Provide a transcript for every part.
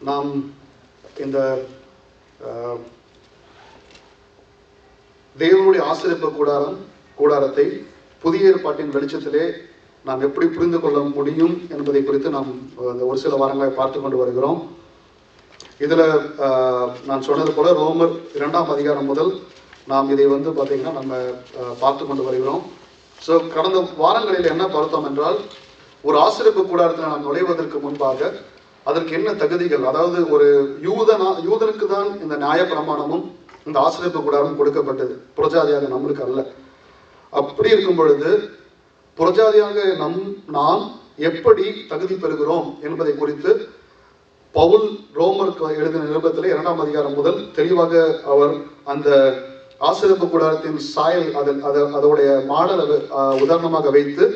நாம் இந்த தேவனுடைய ஆசரிப்பு கூடாரத்தை புதிய ஏற்பாட்டின் வெளிச்சத்திலே நாம் எப்படி புரிந்து கொள்ள முடியும் என்பதை குறித்து நாம் ஒரு சில வாரங்களை பார்த்து கொண்டு வருகிறோம். இதில் நான் சொன்னது போல ரோமர் 2ஆம் அதிகாரம் முதல் நாம் இதை பார்த்தீங்கன்னா நம்ம பார்த்து கொண்டு வருகிறோம். ஸோ கடந்த வாரங்களில் என்ன பார்த்தோம் என்றால், ஒரு ஆசரிப்பு கூடாரத்தில் நாம் நுழைவதற்கு முன்பாக அதற்கு என்ன தகுதிகள், அதாவது ஒரு யூதனுக்கு தான் இந்த நியாயப்பிரமாணமும் இந்த ஆசரிப்பு கூடாரம் கொடுக்கப்பட்டது, புறஜாதியாக நம்மளுக்கு அல்ல. அப்படி இருக்கும் பொழுது புறஜாதியாக நாம் எப்படி தகுதி பெறுகிறோம் என்பதை குறித்து பவுல் ரோமருக்கு எழுதின நிருபத்திலே 2ஆம் அதிகாரம் முதல் தெளிவாக அவர் அந்த ஆசரிப்பு கூடாரத்தின் சாயல் அதோடைய மாடலை உதாரணமாக வைத்து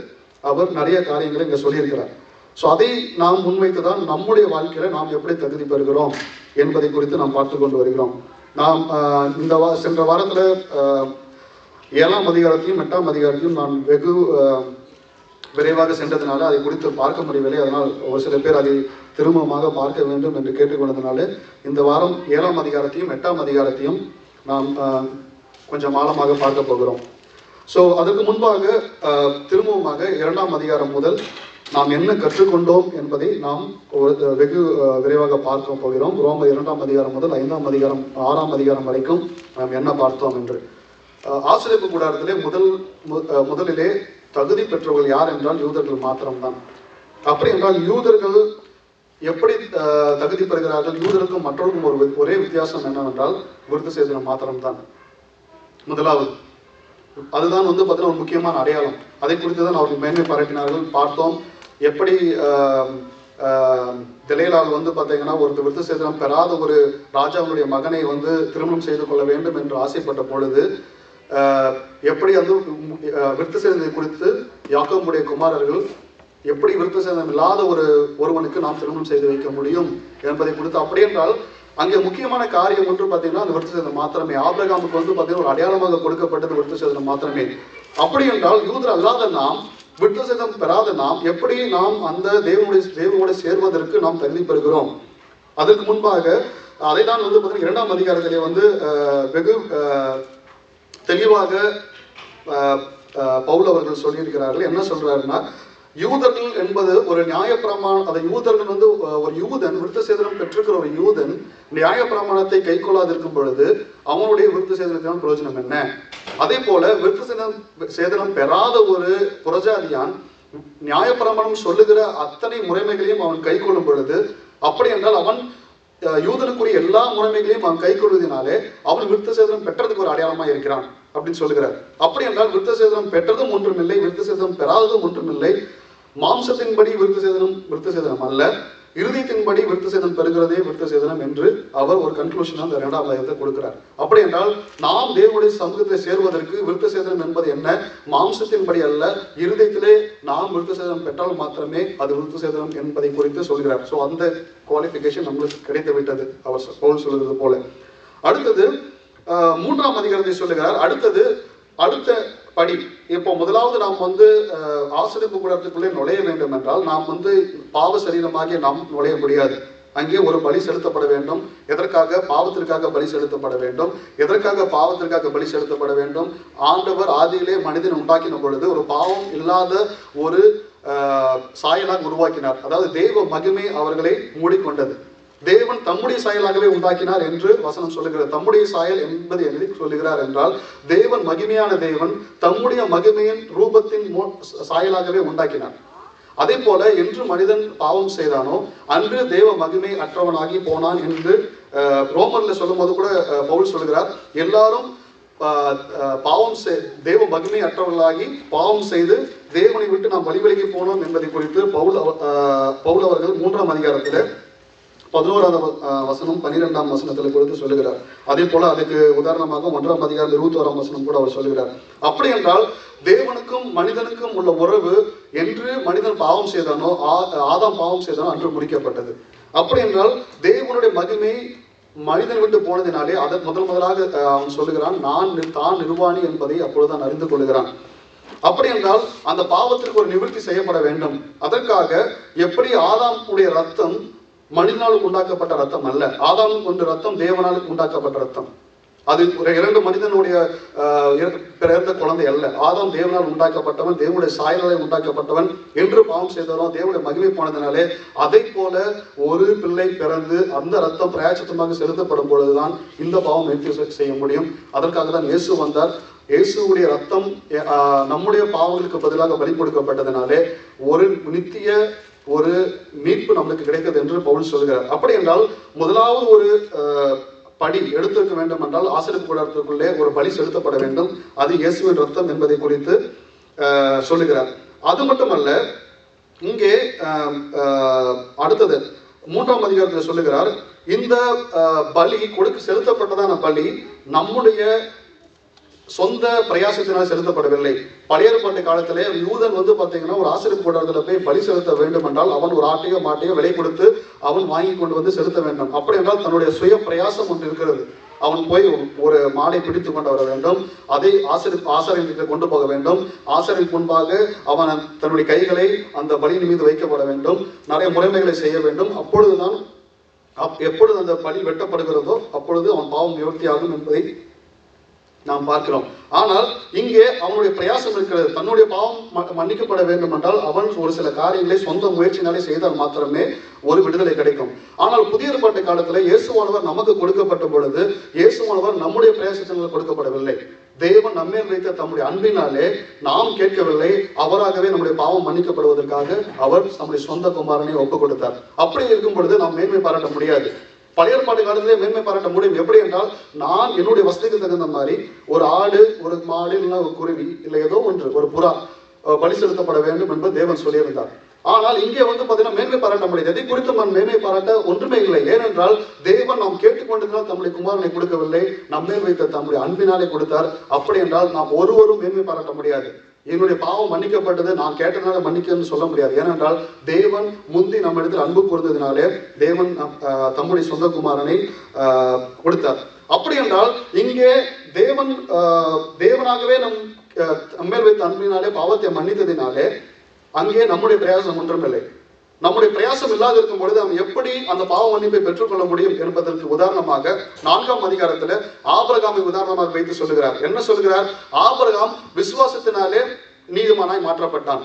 அவர் நிறைய காரியங்களை இங்கே சொல்லியிருக்கிறார். ஸோ அதை நாம் முன்வைத்துதான் நம்முடைய வாழ்க்கையில நாம் எப்படி தகுதி பெறுகிறோம் என்பதை குறித்து நாம் பார்த்து கொண்டு வருகிறோம். நாம் சென்ற வாரத்தில் 7ஆம் அதிகாரத்தையும் 8ஆம் அதிகாரத்தையும் நான் வெகு விரைவாக சென்றதுனால அதை குறித்து பார்க்க முடியவில்லை. அதனால் ஒரு சில பேர் அதை திரும்பமாக பார்க்க வேண்டும் என்று கேட்டுக்கொண்டதுனால இந்த வாரம் 7ஆம் அதிகாரத்தையும் 8ஆம் அதிகாரத்தையும் நாம் கொஞ்சம் ஆழமாக பார்க்க போகிறோம். ஸோ அதற்கு முன்பாக திரும்பவுமாக 2ஆம் அதிகாரம் முதல் நாம் என்ன கற்றுக்கொண்டோம் என்பதை நாம் வெகு விரைவாக பார்க்க போகிறோம். ரோமர் 2ஆம் அதிகாரம் முதல் 5ஆம் அதிகாரம் 6ஆம் அதிகாரம் வரைக்கும் நாம் என்ன பார்த்தோம் என்று. ஆசரிப்பு கூடாரத்திலே முதலிலே தகுதி பெற்றவர்கள் யார் என்றால் யூதர்கள் மாத்திரம்தான். அப்படி என்றால் யூதர்கள் எப்படி தகுதி பெறுகிறார்கள்? யூதருக்கும் மற்றவருக்கும் ஒரே வித்தியாசம் என்னவென்றால் விருத்த சேதனம் மாத்திரம்தான். முதலாவது அதுதான் பார்த்தீங்கன்னா ஒரு முக்கியமான அடையாளம். அதை குறித்து தான் அவர்கள் மேன்மை பாராட்டினார்கள். பார்த்தோம் எப்படி தெலேலால் பார்த்தீங்கன்னா ஒரு விருத்த சேதனம் பெறாத ஒரு ராஜாவுடைய மகனை திருமணம் செய்து கொள்ள வேண்டும் என்று ஆசைப்பட்ட பொழுது எப்படி விருத்த சேதனத்தை குறித்து யாக்கோபுடைய குமாரர்கள் எப்படி விருத்த சேதனம் இல்லாத ஒருவனுக்கு நாம் திருமணம் செய்து வைக்க முடியும் என்பதை குறித்து. அப்படி என்றால் அங்கே முக்கியமான காரியம் ஒன்று பார்த்தீங்கன்னா அந்த விருத்த சேதனம் மாத்திரமே. ஆபிரகாமுக்கு பார்த்தீங்கன்னா ஒரு அடையாளமாக கொடுக்கப்பட்டது விருத்த சேதனம் மாத்திரமே. அப்படி என்றால் யூதர் அல்லாத நாம், விருத்த சேதனம் பெறாத நாம் எப்படி நாம் அந்த தேவனோட சேர்வதற்கு நாம் தகுதி பெறுகிறோம்? அதற்கு முன்பாக அதை தான் பார்த்தீங்கன்னா 2ஆம் அதிகாரத்திலே வெகு தெளிவாக பவுல் அவர்கள் சொல்லியிருக்கிறார்கள். என்ன சொல்றாருன்னா, யூதர்கள் என்பது ஒரு நியாயப்பிரமாணம், அதை யூதர்கள் ஒரு யூதன் விருத்த சேதனம் பெற்றிருக்கிற ஒரு யூதன் நியாயப்பிரமாணத்தை கை கொள்ளாதிருக்கும் பொழுது அவனுடைய விருத்த சேதனத்தினால் பிரயோஜனம் என்ன? அதே போல விருத்த சேதனம் பெறாத ஒரு புறஜாதியான் நியாயப்பிரமாணம் சொல்லுகிற அத்தனை முறைமைகளையும் அவன் கை கொள்ளும் பொழுது, அப்படி என்றால் அவன் யூதனுக்குரிய எல்லா முறைமைகளையும் அவன் கை கொள்வதனாலே அவன் விருத்த சேதனம் பெற்றதுக்கு ஒரு அடையாளமா இருக்கிறான் அப்படின்னு சொல்லுகிறார். அப்படி என்றால் விருத்த சேதனம் பெற்றதும் ஒன்றுமில்லை, விருத்த சேதனம் பெறாததும் ஒன்றுமில்லை. மாம்சத்தின்படி விருத்த சேதனம் அல்ல, இருதயத்தின்படி விருத்த சேதனம் பெறுகிறதே விருத்த சேதனம் என்று அவர் ஒரு கன்க்ளூஷன் அந்த 2ஆம் அதிகாரத்தை கொடுக்கிறார். அப்படி என்றால் நாம் தேவனுடைய சமூகத்தை சேர்வதற்கு விருத்த சேதனம் என்பது என்ன? மாம்சத்தின்படி அல்ல, இருதயத்திலே நாம் விருத்த சேதனம் பெற்றால் மாத்திரமே அது விருத்த சேதனம் என்பதை குறித்து சொல்கிறார். ஸோ அந்த குவாலிஃபிகேஷன் நம்மளுக்கு கிடைத்து விட்டது அவர் பவுல் சொல்லுகிறது போல. அடுத்தது 3ஆம் அதிகாரத்தை சொல்லுகிறார். அடுத்த படி, இப்போ முதலாவது நாம் ஆசரிப்பு கூடாரத்துக்குள்ளே நுழைய வேண்டும் என்றால் நாம் பாவ சரீரமாகிய நாம் நுழைய முடியாது. அங்கே ஒரு பலி செலுத்தப்பட வேண்டும். எதற்காக? பாவத்திற்காக பலி செலுத்தப்பட வேண்டும். எதற்காக பாவத்திற்காக பலி செலுத்தப்பட வேண்டும்? ஆண்டவர் ஆதியிலே மனிதன் உண்டாக்கின பொழுது ஒரு பாவம் இல்லாத ஒரு சாயலாக உருவாக்கினார். அதாவது தெய்வ மகிமை அவர்களை மூடிக்கொண்டது. தேவன் தம்முடைய சாயலாகவே உண்டாக்கினார் என்று வசனம் சொல்லுகிறார். தம்முடைய சாயல் என்பது எதை சொல்லுகிறார் என்றால், தேவன் மகிமையான தேவன் தம்முடைய மகிமையின் ரூபத்தின் சாயலாகவே உண்டாக்கினார். அதே போல என்று மனிதன் பாவம் செய்தானோ அன்று தேவ மகிமை அற்றவனாகி போனான் என்று ரோமர்ல சொல்லும் போது கூட பவுல் சொல்கிறார். எல்லாரும் தேவ மகிமை அற்றவர்களாகி பாவம் செய்து தேவனை விட்டு நாம் வழிவிலகி போனோம் என்பதை குறித்து பவுல் அவர்கள் 3ஆம் அதிகாரத்தில் 11ஆம் வசனம் 12ஆம் வசனத்தில் கொடுத்து சொல்லுகிறார். அதே போல அதுக்கு உதாரணமாக 1ஆம் அதிகாரம் 21ஆம் வசனம் கூட அவர் சொல்லுகிறார். அப்படி என்றால் தேவனுக்கும் மனிதனுக்கும் உள்ள உறவு என்று மனிதன் பாவம் செய்தானோ, ஆதாம் பாவம் செய்தானோ அன்று முடிக்கப்பட்டது. அப்படி என்றால் தேவனுடைய மகிமை மனிதன் விட்டு போனதினாலே அதை முதலாக அவன் சொல்லுகிறான், தான் நிர்வாணி என்பதை அப்பொழுதுதான் அறிந்து கொள்கிறான். அப்படி என்றால் அந்த பாவத்திற்கு ஒரு நிவர்த்தி செய்யப்பட வேண்டும். அதற்காக எப்படி ஆதாம் உடைய ரத்தம் மனிதனால் உண்டாக்கப்பட்ட ரத்தம் அல்ல. ஆதாம் கொண்ட ரத்தம் தேவனால் உண்டாக்கப்பட்ட ரத்தம். அது ஒரு இரண்டு மனிதனுடைய பிறந்த குழந்தை அல்ல. ஆதாம் தேவனால் உண்டாக்கப்பட்டவன், தேவனுடைய சாயலாலே உண்டாக்கப்பட்டவன். என்று பாவம் செய்தாலும் தேவனுடைய மகிமை போனதினாலே அதை போல ஒரு பிள்ளை பிறந்து அந்த ரத்தம் பிராயச்சித்தமாக செலுத்தப்படும் பொழுதுதான் இந்த பாவம் நிவர்த்தி செய்ய முடியும். அதற்காக தான் இயேசு வந்தார். இயேசுடைய ரத்தம் நம்முடைய பாவங்களுக்கு பதிலாக பலி கொடுக்கப்பட்டதினாலே ஒரு நித்திய ஒரு மீட்பு நம்மளுக்கு கிடைத்தது என்று பவுல் சொல்கிறார். அப்படி என்றால் முதலாவது ஒரு படி எடுத்திருக்க வேண்டும் என்றால் ஆசரிப்பு கூடாரத்திற்குள்ளே ஒரு பலி செலுத்தப்பட வேண்டும். அது இயேசுவின் ரத்தம் என்பதை குறித்து சொல்லுகிறார். அது மட்டுமல்ல, இங்கே அடுத்தது 3ஆம் அதிகாரத்தில் சொல்லுகிறார், இந்த பலி செலுத்தப்பட்டதான பலி நம்முடைய சொந்த பிரயாசத்தினால் செலுத்தப்படவில்லை. பழைய ஏற்பாட்டு காலத்திலே யூதன் பாத்தீங்கன்னா ஒரு ஆசரிப்பு கூடாரத்துல போய் பலி செலுத்த வேண்டும் என்றால் அவன் ஒரு ஆட்டையோ மாட்டையோ விலை கொடுத்து அவன் வாங்கி கொண்டு வந்து செலுத்த வேண்டும். அப்படி என்றால் தன்னுடைய சுய பிரயாசம் ஒன்று இருக்கிறது. அவன் போய் ஒரு மாலை பிடித்து கொண்டு வர வேண்டும். அதை ஆசாரியனுக்கு கொண்டு போக வேண்டும். ஆசாரின் முன்பாக அவன் தன்னுடைய கைகளை அந்த பலியின் மீது வைக்கப்பட வேண்டும். நிறைய முறைமைகளை செய்ய வேண்டும். அப்பொழுதுதான் எப்பொழுது அந்த பலி வெட்டப்படுகிறதோ அப்பொழுது அவன் பாவம் நிவர்த்தி ஆகும் என்பதை நாம் பார்க்கிறோம். ஆனால் இங்கே அவனுடைய பிரயாசம் இருக்கிறது. தன்னுடைய பாவம் மன்னிக்கப்பட வேண்டும் என்றால் அவன் ஒரு சில காரியங்களை சொந்த முயற்சினாலே செய்தால் மாத்திரமே ஒரு விடுதலை கிடைக்கும். ஆனால் புதிய ஏற்பாட்டு காலத்துல இயேசுவானவர் நமக்கு கொடுக்கப்பட்ட பொழுது இயேசுவானவர் நம்முடைய பிரயாசத்தினால் கொடுக்கப்படவில்லை. தேவன் நம்மேல் வைத்த தம்முடைய அன்பினாலே நாம் கேட்கவில்லை, அவராகவே நம்முடைய பாவம் மன்னிக்கப்படுவதற்காக அவர் நம்முடைய சொந்த குமாரனை ஒப்புக் கொடுத்தார். அப்படி இருக்கும் பொழுது நாம் மேன்மை பாராட்ட முடியாது. பழைய ஏற்பாட்டு காலத்திலே மேன்மை பாராட்ட முடியும். எப்படி என்றால், நான் என்னுடைய வசதிக்கு தகுந்த மாதிரி ஒரு ஆடு, ஒரு மாடு, இல்லைன்னா ஒரு குருவி, இல்லை ஏதோ ஒன்று, ஒரு புறா பலி செலுத்தப்பட வேண்டும் என்று தேவன் சொல்லியிருந்தார். ஆனால் இங்கே பாத்தீங்கன்னா மேன்மை பாராட்ட முடியாது. எதை குறித்து மேன்மை பாராட்ட ஒன்றுமே இல்லை. ஏனென்றால் தேவன் நாம் கேட்டுக்கொண்டிருந்தால் தம்முடைய குமாரனை கொடுக்கவில்லை, நம்மேல் வைத்த தம்முடைய அன்பினாலே கொடுத்தார். அப்படி என்றால் நாம் ஒருவரும் மேன்மை பாராட்ட முடியாது. என்னுடைய பாவம் மன்னிக்கப்பட்டது, நான் கேட்டதுனால மன்னிக்கன்னு சொல்ல முடியாது. ஏனென்றால் தேவன் முந்தி நம்ம இடத்தில் அன்பு கூர்ந்ததினாலே தேவன் தம்முடைய சொந்த குமாரனை கொடுத்தார். அப்படி என்றால் இங்கே தேவனாகவே நம்மேல் வைத்த அன்பினாலே பாவத்தை மன்னித்ததினாலே அங்கே நம்முடைய பிரயாசம் ஒன்றுமில்லை. நம்முடைய பிரயாசம் இல்லாத இருக்கும் பொழுது நாம் எப்படி அந்த பாவ மன்னிப்பை பெற்றுக்கொள்ள முடியும் என்பதற்கு உதாரணமாக 4ஆம் அதிகாரத்துல ஆபிரகாமை உதாரணமாக வைத்து சொல்லுகிறார். என்ன சொல்லுகிறார்? ஆபிரகாம் விசுவாசத்தினாலே நீதிமானாய் மாற்றப்பட்டான்.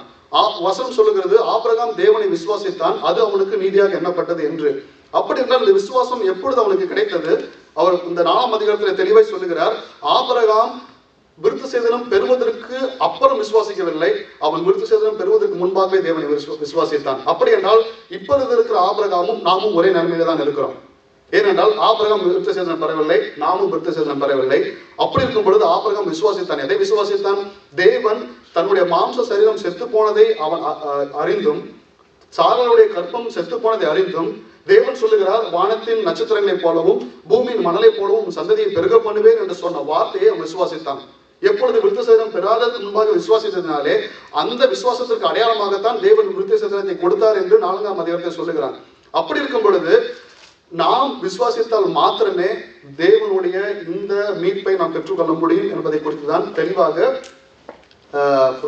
வசனம் சொல்லுகிறது, ஆபிரகாம் தேவனை விசுவாசித்தான், அது அவனுக்கு நீதியாக எண்ணப்பட்டது என்று. அப்படி என்றால் இந்த விசுவாசம் எப்பொழுது அவனுக்கு கிடைத்தது? அவர் இந்த 4ஆம் அதிகாரத்தில் தெளிவாய் சொல்லுகிறார், ஆபிரகாம் விருத்த சேதனம் பெறுவதற்கு அப்புறம் விசுவாசிக்கவில்லை, அவன் விருத்த சேதனம் பெறுவதற்கு முன்பாகவே தேவனை விசுவாசித்தான். அப்படி என்றால் இப்பொழுது இருக்கிற ஆபிரகாமும் நாமும் ஒரே நிலைமையில தான் இருக்கிறோம். ஏனென்றால் ஆபிரகாம் விருத்த சேதனம் பெறவில்லை, நாமும் விருத்த சேதனம் பெறவில்லை. அப்படி இருக்கும் பொழுது ஆபிரகாம் விசுவாசித்தான். எதை விசுவாசித்தான்? தேவன் தன்னுடைய மாம்ச சரீரம் செத்து போனதை அவன் அறிந்தும், சாராளுடைய கற்பம் செத்து போனதை அறிந்தும், தேவன் சொல்லுகிறார், வானத்தின் நட்சத்திரங்களைப் போலவும் பூமியின் மணலை போலவும் சந்ததியை பெருக பண்ணுவேன் என்று சொன்ன வார்த்தையை அவன் விசுவாசித்தான். எப்பொழுது விருத்த சேதனம் பெறாததுக்கு முன்பாக விசுவாசித்ததினாலே அந்த விசுவாசத்திற்கு அடையாளமாகத்தான் தேவன் விருத்த சேதனத்தை கொடுத்தார் என்று 4ஆம் அதிகாரத்தை சொல்லுகிறான். அப்படி இருக்கும் பொழுது நாம் விசுவாசித்தால் மாத்திரமே தேவனுடைய இந்த மீட்பை நாம் பெற்றுக்கொள்ள முடியும் என்பதை குறித்து தான் தெளிவாக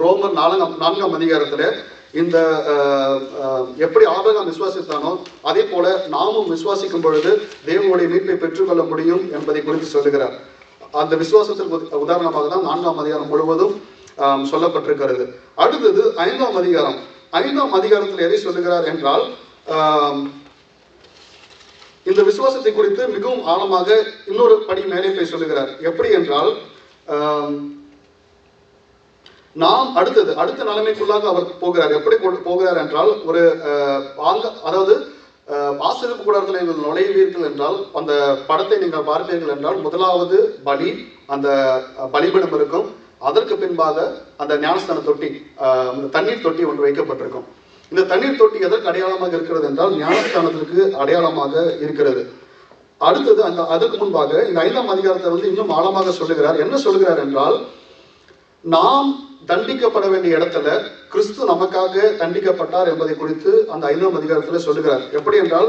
ரோமர் 4ஆம் அதிகாரத்துல இந்த எப்படி ஆபிரகாம் விசுவாசித்தானோ அதே போல நாமும் விசுவாசிக்கும் பொழுது தேவனுடைய மீட்பை பெற்றுக்கொள்ள முடியும் என்பதை குறித்து சொல்லுகிறார். அந்த விசுவாசத்திற்கு உதாரணமாக தான் 4ஆம் அதிகாரம் முழுவதும் சொல்லப்பட்டிருக்கிறது. அடுத்தது 5ஆம் அதிகாரம். 5ஆம் அதிகாரத்தில் எதை சொல்லுகிறார் என்றால், இந்த விசுவாசத்தை குறித்து மிகவும் ஆழமாக இன்னொரு படி மேலே போய் சொல்லுகிறார். எப்படி என்றால், நாம் அடுத்த நிலைமைக்குள்ளாக அவர் போகிறார். எப்படி போகிறார் என்றால், ஒரு அதாவது ஆசரிப்பு கூடாரத்தில் நீங்கள் நுழைவீர்கள் என்றால், அந்த படத்தை நீங்கள் பார்ப்பீர்கள் என்றால், முதலாவது பலி, அந்த பலிபீடம் இருக்கும். அதற்கு பின்பாக அந்த ஞானஸ்தான தொட்டி, தண்ணீர் தொட்டி ஒன்று வைக்கப்பட்டிருக்கும். இந்த தண்ணீர் தொட்டி எதற்கு அடையாளமாக இருக்கிறது என்றால், ஞானஸ்தானத்திற்கு அடையாளமாக இருக்கிறது. அடுத்தது அதற்கு முன்பாக இந்த 5ஆம் அதிகாரத்தை இன்னும் ஆழமாக சொல்லுகிறார். என்ன சொல்லுகிறார் என்றால், நாம் தண்டிக்கப்பட வேண்டிய இடத்துல கிறிஸ்து நமக்காக தண்டிக்கப்பட்டார் என்பதை குறித்து அந்த 5ஆம் அதிகாரத்துல சொல்லுகிறார். எப்படி என்றால்,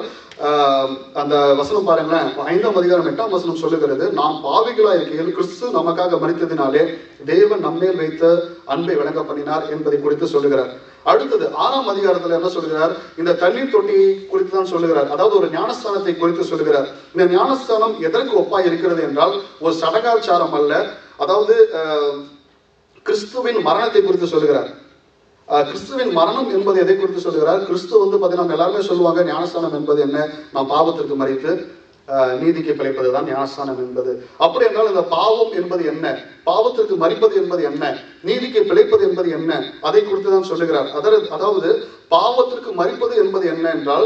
அந்த வசனம் பாருங்களேன், 5ஆம் அதிகாரம் 8ஆம் வசனம் சொல்லுகிறது, நாம் பாவிகளா இருக்கையில் கிறிஸ்து நமக்காக மரித்ததினாலே தேவன் நம்மேல் வைத்த அன்பை விளங்க பண்ணினார் என்பதை குறித்து சொல்லுகிறார். அடுத்தது 6ஆம் அதிகாரத்துல என்ன சொல்கிறார்? இந்த தண்ணீர் தொட்டியை குறித்து தான் சொல்லுகிறார். அதாவது ஒரு ஞானஸ்தானத்தை குறித்து சொல்லுகிறார். இந்த ஞானஸ்தானம் எதற்கு ஒப்பாய் இருக்கிறது என்றால் ஒரு சடங்காச்சாரம் அல்ல. அதாவது கிறிஸ்துவின் மரணத்தை குறித்து சொல்லுகிறார். கிறிஸ்துவின் மரணம் என்பது எதை குறித்து சொல்லுகிறார்? கிறிஸ்து பார்த்தீங்கன்னா நம்ம எல்லாருமே சொல்லுவாங்க ஞானஸ்தானம் என்பது என்ன? நாம் பாவத்திற்கு மரித்து நீதிக்கு பிழைப்பதுதான் ஞானஸ்தானம் என்பது. அப்படி என்றால் இந்த பாவம் என்பது என்ன, பாவத்திற்கு மரிப்பது என்பது என்ன, நீதிக்கு பிழைப்பது என்பது என்ன, அதை குறித்து தான் சொல்லுகிறார். அதாவது பாவத்திற்கு மரிப்பது என்பது என்ன என்றால்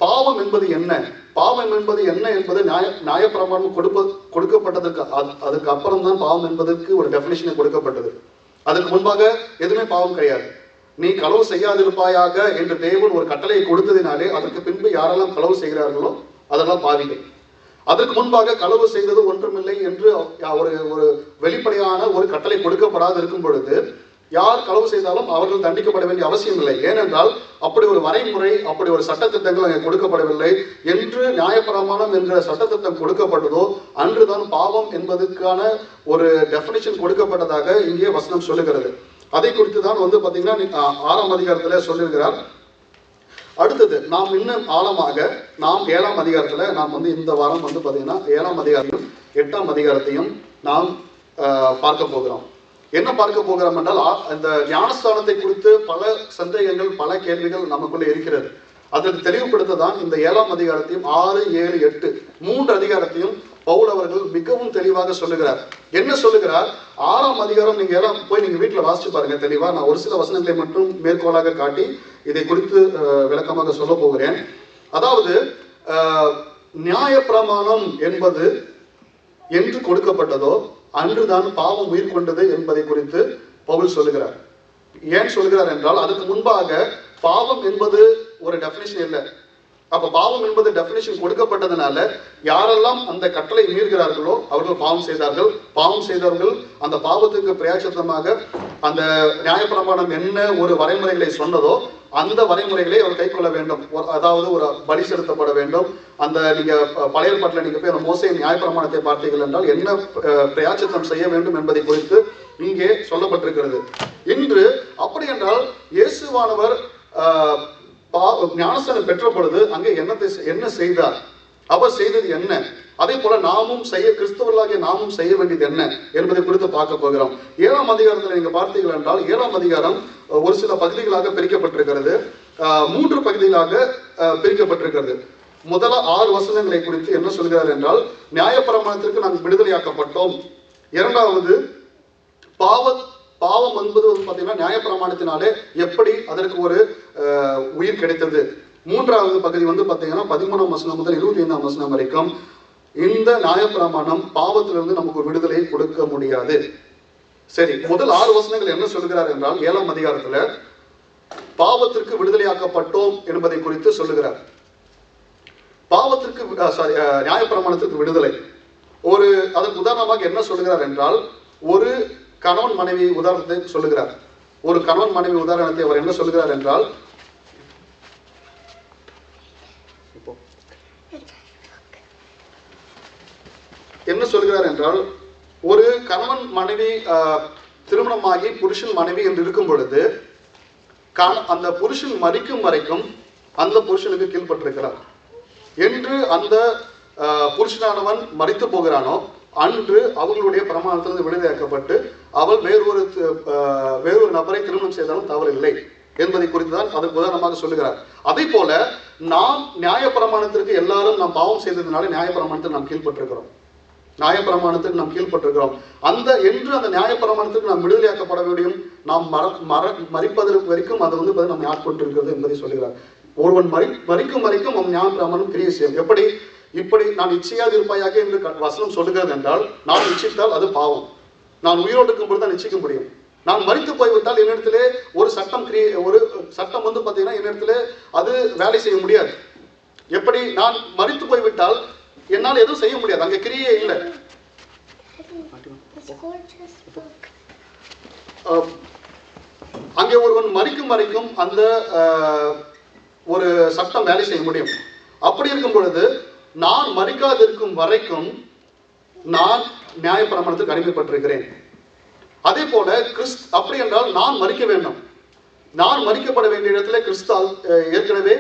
பாவம் என்பது என்ன, பாவம் என்பது என்ன என்பது நியாயப்பிரமாணம் கொடுக்கப்பட்டதற்கு அதுக்கு அப்புறம் தான் பாவம் என்பதற்கு ஒரு டெபினிஷனை கொடுக்கப்பட்டது. அதுக்கு முன்பாக எதுவுமே பாவம் கிடையாது. நீ களவு செய்யாதிருப்பாயாக என்று தேவன் ஒரு கட்டளையை கொடுத்ததினாலே அதற்கு பின்பு யாரெல்லாம் களவு செய்கிறார்களோ அதெல்லாம் பாவிகள். அதற்கு முன்பாக களவு செய்தது ஒன்றுமில்லை என்று ஒரு வெளிப்படையான ஒரு கட்டளை கொடுக்கப்படாது இருக்கும் பொழுது யார் களவு செய்தாலும் அவர்கள் தண்டிக்கப்பட வேண்டிய அவசியம் இல்லை. ஏனென்றால் அப்படி ஒரு வரைமுறை, அப்படி ஒரு சட்டத்திட்டங்கள் அங்கே கொடுக்கப்படவில்லை. என்று நியாயப்பிரமாணம் என்கிற சட்டத்திட்டம் கொடுக்கப்பட்டதோ அன்றுதான் பாவம் என்பதற்கான ஒரு டெபினிஷன் கொடுக்கப்பட்டதாக இங்கே வசனம் சொல்லுகிறது. அதை குறித்து தான் பார்த்தீங்கன்னா 6ஆம் அதிகாரத்துல சொல்லியிருக்கிறார். அடுத்தது நாம் இன்னும் ஆழமாக நாம் 7ஆம் அதிகாரத்துல நாம் இந்த வாரம் பார்த்தீங்கன்னா 7ஆம் அதிகாரத்தையும் 8ஆம் அதிகாரத்தையும் நாம் பார்க்க போகிறோம். என்ன பார்க்க போகிறோம் என்றால் இந்த ஞானஸ்தானத்தை குறித்து பல சந்தேகங்கள், பல கேள்விகள் நமக்குள்ள இருக்கிறது. அதற்கு தெளிவுபடுத்த தான் இந்த 7ஆம் அதிகாரத்தையும் 6, 7, 8 3 அதிகாரத்தையும் பவுல் அவர்கள் மிகவும் தெளிவாக சொல்லுகிறார். என்ன சொல்லுகிறார்? 6ஆம் அதிகாரம் நீங்க எல்லாம் போய் நீங்க வீட்டுல வாசிச்சு பாருங்க தெளிவா. நான் ஒரு சில வசனங்களை மட்டும் மேற்கோளாக காட்டி இதை குறித்து விளக்கமாக சொல்ல போகிறேன். அதாவது நியாயப்பிரமாணம் என்பது என்று கொடுக்கப்பட்டதோ அன்றுதான் பாவம் உயிர் கொண்டது என்பதை குறித்து பவுல் சொல்லுகிறார். ஏன் சொல்கிறார் என்றால் அதுக்கு முன்பாக பாவம் என்பது ஒரு டெபினிஷன் இல்லை. அப்ப பாவம் என்பது டெபினிஷன் கொடுக்கப்பட்டதுனால யாரெல்லாம் அந்த கட்டளை மீறுகிறார்களோ அவர்கள் பாவம் செய்தார்கள். பாவம் செய்தவர்கள் அந்த பாவத்துக்கு பிரயாச்சித்தமாக அந்த நியாயப்பிரமாணம் என்ன ஒரு வரைமுறைகளை சொன்னதோ அந்த வரைமுறைகளை அவர் கை கொள்ள வேண்டும். அதாவது ஒரு பலி செலுத்தப்பட வேண்டும். அந்த நீங்க பழைய ஏற்பாட்டில் நீங்க போய் அந்த மோசேயின் நியாயப்பிரமாணத்தை பார்த்தீர்கள் என்றால் என்ன பிரயாச்சித்தம் செய்ய வேண்டும் என்பதை குறித்து இங்கே சொல்லப்பட்டிருக்கிறது. இன்று அப்படி என்றால் இயேசுவானவர் ஞானஸ்தானம் பெற்ற பொழுது அங்கே என்ன செய்தார், அவர் செய்தது என்ன, அதே போல நாமும் கிறிஸ்தவர்களாகிய நாமும் செய்ய வேண்டியது என்ன என்பதை குறித்து பார்க்க போகிறோம். 7ஆம் அதிகாரத்தில் நீங்க பார்த்தீர்கள் என்றால் 7ஆம் அதிகாரம் ஒரு சில பகுதிகளாக பிரிக்கப்பட்டிருக்கிறது. 3 பகுதிகளாக பிரிக்கப்பட்டிருக்கிறது. முதல்ல 6 வசனங்களை குறித்து என்ன சொல்கிறார் என்றால் நியாயப்பிரமாணத்திற்கு நாம் விடுதலையாக்கப்பட்டோம். இரண்டாவது பாவம் என்பது பார்த்தீங்கன்னா நியாயப்பிரமாணத்தினாலே எப்படி அதற்கு ஒரு உயிர் கிடைத்தது. 3வது பகுதி பார்த்தீங்கன்னா 13ஆம் வசனம் முதல் 25ஆம் வசனம் வரைக்கும் இந்த நியாயப்பிரமாணம் பாவத்திலிருந்து நமக்கு ஒரு விடுதலை கொடுக்க முடியாது. சரி, முதல் 6 வசனங்கள் என்ன சொல்கிறார் என்றால் 7ஆம் அதிகாரத்துல பாவத்திற்கு விடுதலையாக்கப்பட்டோம் என்பதை குறித்து சொல்லுகிறார். பாவத்திற்கு நியாயப்பிரமாணத்திற்கு விடுதலை அதற்கு உதாரணமாக என்ன சொல்லுகிறார் என்றால் ஒரு கணவன் மனைவி உதாரணத்தை சொல்லுகிறார். ஒரு கணவன் மனைவி உதாரணத்தை அவர் என்ன சொல்லுகிறார் என்றால் ஒரு கணவன் மனைவி திருமணமாகி புருஷன் மனைவி என்று இருக்கும் பொழுது அந்த புருஷன் மரிக்கும் வரைக்கும் அந்த புருஷனுக்கு கீழ்பட்டிருக்கிறார். என்று அந்த புருஷனானவன் மரித்து போகிறானோ அன்று அவர்களுடைய பிரமாணத்திலிருந்து விடுதலையாக்கப்பட்டு அவள் வேறொரு நபரை திருமணம் செய்தாலும் தவறில்லை என்பதை குறித்து தான் அதற்கு உதாரணமாக சொல்லுகிறார். அதே போல நாம் நியாயப்பிரமாணத்திற்கு எல்லாரும் நாம் பாவம் செய்ததுனால நியாயப்பிரமாணத்தில் நாம் கீழ்பட்டிருக்கிறோம். அந்த நியாயப்பிரமாணத்திற்கு நாம் விடுதலையாக்கப்பட முடியும். நாம் மரிப்பதற்கு வரைக்கும் அது நம்ம ஆட்கொண்டிருக்கிறது என்பதை சொல்லுகிறார். ஒருவன் மரிக்கும் வரைக்கும் நம் நியாயப்பிரமாணம் கிரியை செய்யும். இப்படி நான் இச்சையாது இருப்பாயாக என்று வசனம் சொல்லுகிறது என்றால் நான் இச்சித்தால் அது பாவம். நான் உயிரோடு இருக்கும் பொழுது தான் இச்சிக்க முடியும். நான் மரித்து போய்விட்டால் என்னிடத்திலே ஒரு சட்டம் பார்த்தீங்கன்னா என்னிடத்திலே அது வேலை செய்ய முடியாது. எப்படி நான் மரித்து போய்விட்டால் என்னால் எதுவும் செய்ய முடியாது, அங்கே கிரியே இல்லை. அங்கே ஒருவன் மரிக்கும் வரைக்கும் அந்த ஒரு சட்டம் வேலை செய்ய முடியும். அப்படி இருக்கும் பொழுது நான் மரிக்காதிருக்கும் வரைக்கும் நான் நியாயப்பிரமாணத்துக்கு அடிமைப்பட்டிருக்கிறேன். அதே போல அப்படி என்றால் நான் மரிக்க வேண்டும். நான் மறிக்கப்பட வேண்டிய இடத்துல கிறிஸ்து ஏற்கனவே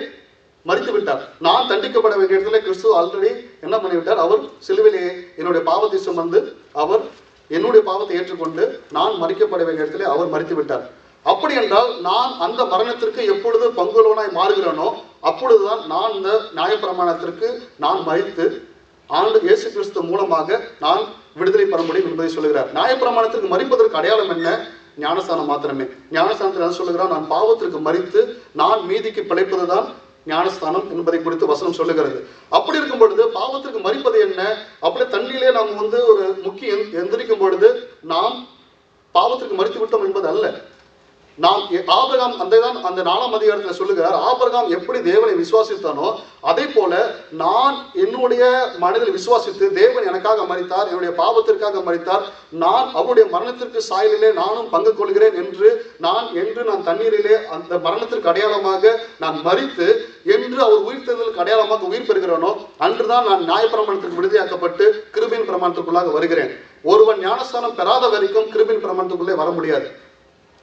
மறித்து விட்டார். நான் தண்டிக்கப்பட வேண்டிய இடத்துல கிறிஸ்து ஆல்ரெடி என்ன பண்ணிவிட்டார்? அவர் சிலுவிலே என்னுடைய பாவத்தை சுமந்து அவர் என்னுடைய பாவத்தை ஏற்றுக்கொண்டு நான் மறிக்கப்பட வேண்டிய இடத்துல அவர் மறித்து விட்டார். அப்படி என்றால் நான் அந்த மரணத்திற்கு எப்பொழுது பங்குள்ளவனாய் மாறுகிறேனோ அப்பொழுதுதான் நான் இந்த நியாயப்பிரமாணத்திற்கு நான் மறித்து ஆண்டு இயேசு கிறிஸ்து மூலமாக நான் விடுதலை பெற முடியும் என்பதை சொல்லுகிறார். நியாயப்பிரமாணத்திற்கு மறிப்பதற்கு அடையாளம் என்ன? ஞானஸ்தானம் மாத்திரமே. ஞானஸ்தானத்தில் என்ன சொல்லுகிறார்? நான் பாவத்திற்கு மறித்து நான் மீதிக்கு பிழைப்பதுதான் ஞானஸ்தானம் என்பதை குறித்து வசனம் சொல்லுகிறது. அப்படி இருக்கும் பொழுது பாவத்திற்கு மறிப்பது என்ன? அப்படி தண்ணியிலே நாம் ஒரு முக்கி எந்திரிக்கும் பொழுது நாம் பாவத்திற்கு மறித்து விட்டோம் என்பது அல்ல. நாம் ஆபிரகாம் அந்த 4ஆம் அதிகாரத்தில் சொல்லுகிறார், ஆபிரகாம் எப்படி தேவனை விசுவாசித்தானோ அதே போல நான் என்னுடைய மனதில் விசுவாசித்து தேவன் எனக்காக மரித்தார், என்னுடைய பாவத்திற்காக மரித்தார், நான் அவருடைய மரணத்திற்கு சாயலிலே நானும் பங்கு கொள்கிறேன் என்று நான் தண்ணீரிலே அந்த மரணத்திற்கு அடையாளமாக நான் மரித்து என்று அவர் உயிர்த்தெழுதலுக்கு அடையாளமாக உயிர் பெறுகிறேனோ அன்றுதான் நான் நியாயப்பிரமாணத்திற்கு விடுதலையாக்கப்பட்டு கிருபையின் பிரமாணத்துக்குள்ளாக வருகிறேன். ஒருவன் ஞானஸ்தானம் பெறாத வரைக்கும் கிருபையின் பிரமாணத்துக்குள்ளே வர முடியாது.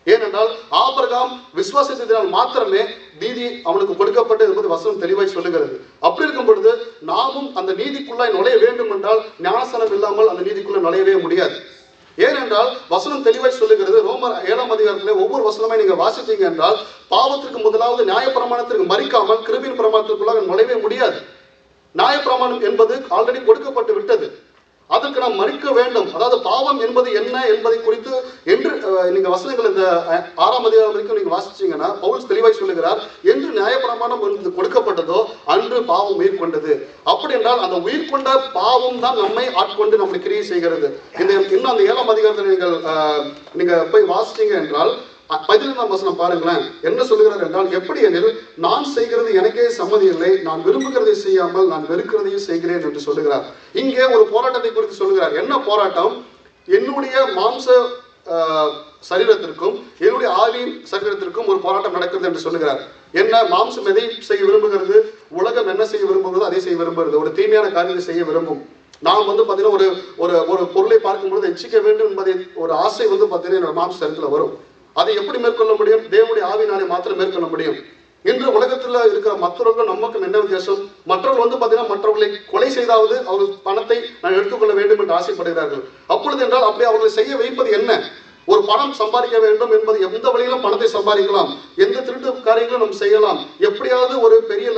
ஏனென்றால் ஆபிரகாம் விசுவாசத்தினால் மாத்திரமே நீதி அவனுக்கு கொடுக்கப்பட்டது என்பது வசனம் தெளிவாய் சொல்லுகிறது. அப்படி இருக்கும் பொழுது நாமும் அந்த நீதிக்குள்ளாய் நுழைய வேண்டும் என்றால் ஞானஸ்தானம் இல்லாமல் அந்த நீதிக்குள்ள நுழையவே முடியாது. ஏனென்றால் வசனம் தெளிவாய் சொல்லுகிறது. ரோமர் 7ஆம் அதிகாரத்திலே ஒவ்வொரு வசனமே நீங்க வாசிச்சீங்க என்றால் பாவத்திற்கு முதலாவது நியாயப்பிரமாணத்திற்கு மறிக்காமல் கிருபையின் பிரமாணத்திற்குள்ளாக நுழையவே முடியாது. நியாயப்பிரமாணம் என்பது ஆல்ரெடி கொடுக்கப்பட்டு விட்டது. அதற்கு நாம் மறிக்க வேண்டும். அதாவது பாவம் என்பது என்ன என்பதை குறித்து என்று நீங்க வசனங்கள் இந்த 6ஆம் அதிகாரம் வரைக்கும் நீங்க வாசிச்சீங்கன்னா பவுல் தெளிவாய் சொல்லுகிறார், என்று நியாயப்பிரமாணம் கொடுக்கப்பட்டதோ அன்று பாவம் உயிர் கொண்டது. அப்படி என்றால் அந்த உயிர் கொண்ட பாவம் தான் நம்மை ஆட்கொண்டு நம்மை கிரியை செய்கிறது. இன்னும் அந்த 7ஆம் அதிகாரத்தில் நீங்க போய் வாசிச்சீங்க என்றால் 15ஆம் வசனம் பாருங்களேன், என்ன சொல்லுகிறார் என்றால், எப்படி எனில் நான் செய்கிறது எனக்கே சம்மதி இல்லை, நான் விரும்புகிறதை செய்யாமல் நான் வெறுக்கிறதையும் செய்கிறேன் என்று சொல்லுகிறார். இங்கே ஒரு போராட்டத்தை குறித்து சொல்லுகிறார். என்ன போராட்டம்? என்னுடைய மாம்ச சரீரத்திற்கும் என்னுடைய ஆவியின் சரீரத்திற்கும் ஒரு போராட்டம் நடக்கிறது என்று சொல்லுகிறார். என்ன? மாம்சம் எதை செய்ய விரும்புகிறது? உலகம் என்ன செய்ய விரும்புகிறதோ அதை செய்ய விரும்புகிறது. ஒரு தீமையான காரியத்தை செய்ய விரும்பும். நாம் பாத்தீங்கன்னா ஒரு பொருளை பார்க்கும்பொழுது எச்சிக்க வேண்டும் என்பதை ஒரு ஆசை பாத்தீங்கன்னா என்னோட மாம்ச சரீரத்தில் வரும். அதை எப்படி மேற்கொள்ள முடியும்? தேவனுடைய ஆவியினாலே மாத்திரம் மேற்கொள்ள முடியும். இன்று உலகத்தில் இருக்கிற மற்றவர்கள் நமக்கும் என்ன வித்தியாசம்? மற்றவர்கள் பாத்தீங்கன்னா மற்றவர்களை கொலை செய்தாவது அவர்கள் பணத்தை நான் எடுத்துக்கொள்ள வேண்டும் என்று ஆசைப்படுகிறார்கள். அப்பொழுது என்றால் அப்படி அவர்களை செய்ய வைப்பது என்ன? ஒரு பணம் சம்பாதிக்க வேண்டும் என்பது எந்த வழியிலும் பணத்தை சம்பாதிக்கலாம், எந்த திருட்டு காரியங்களும் நம்ம செய்யலாம், எப்படியாவது ஒரு பெரிய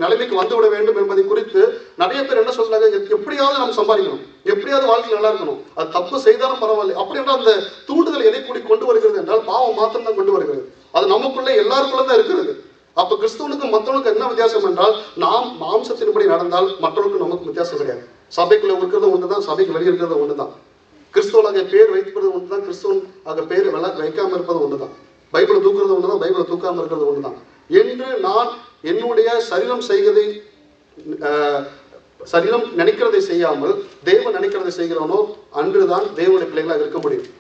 நிலைமைக்கு வந்துவிட வேண்டும் என்பதை குறித்து நிறைய பேர் என்ன சொல்றாங்க? எப்படியாவது நம்ம சம்பாதிக்கணும், எப்படியாவது வாழ்க்கை நல்லா இருக்கணும், அது தப்பு செய்தாலும் பரவாயில்லை. அப்படி என்றால் அந்த தூண்டுதல் எதை கூடி கொண்டு வருகிறது என்றால் பாவம் மாத்திரம் தான் கொண்டு வருகிறது. அது நமக்குள்ள எல்லாருக்குள்ள தான் இருக்கிறது. அப்ப கிறிஸ்துவனுக்கும் மற்றவனுக்கும் என்ன வித்தியாசம் என்றால், நாம் மாம்சத்தின்படி நடந்தால் மற்றவர்களுக்கு நமக்கு வித்தியாசம் கிடையாது. சபைக்குள்ள இருக்கிறது ஒன்றுதான், சபைக்கு வெளியே இருக்கிறது ஒன்றுதான். கிறிஸ்துவனாக பேர் வைப்பது ஒன்றுதான், கிறிஸ்துவனாக பேர் வைக்காம இருப்பது ஒன்றுதான். பைபிளை தூக்குறது ஒன்றுதான், பைபிளை தூக்காம இருக்கிறது ஒன்றுதான். என்று நான் என்னுடைய சரீரம் நினைக்கிறதை செய்யாமல் தேவன் நினைக்கிறதை செய்கிறவனோ அன்றுதான் தேவனுடைய பிள்ளைகளாக இருக்க முடியும்.